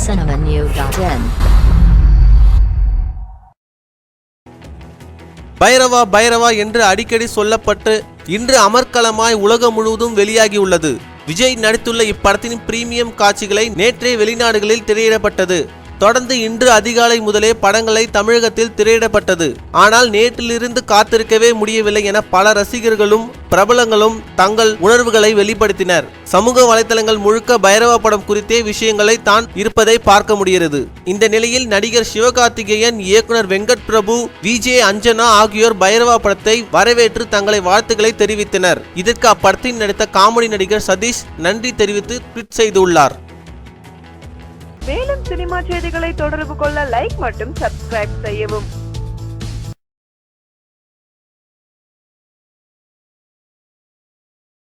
cinemanew.in. Bairavaa Bairavaa என்று அடிக்கடி சொல்லப்பட்டு இன்று அமர்க்களமாய் உலகம் முழுவதும் வெளியாகியுள்ளது. விஜய் நடித்துள்ள இப்படத்தின் பிரீமியம் காட்சிகளை நேற்றே வெளிநாடுகளில் திரையிடப்பட்டது. தொடர்ந்து இன்று அதிகாலை முதலே படங்களை தமிழகத்தில் திரையிடப்பட்டது. ஆனால் நேற்றிலிருந்து காத்திருக்கவே முடியவில்லை என பல ரசிகர்களும் பிரபலங்களும் தங்கள் உணர்வுகளை வெளிப்படுத்தினர். சமூக வலைதளங்கள் முழுக்க பைரவா படம் குறித்தே விஷயங்களை தான் இருப்பதை பார்க்க முடிகிறது. இந்த நிலையில் நடிகர் சிவகார்த்திகேயன், இயக்குனர் வெங்கட் பிரபு, விஜே அஞ்சனா ஆகியோர் பைரவா படத்தை வரவேற்று தங்களை வாழ்த்துக்களை தெரிவித்தனர். இதற்கு அப்படத்தில் நடித்த காமெடி நடிகர் சதீஷ் நன்றி தெரிவித்து ட்வீட் செய்துள்ளார். மேலும் சினிமா செய்திகளை தொடர்பு கொள்ள லைக் மற்றும் சப்ஸ்கிரைப் செய்யவும்.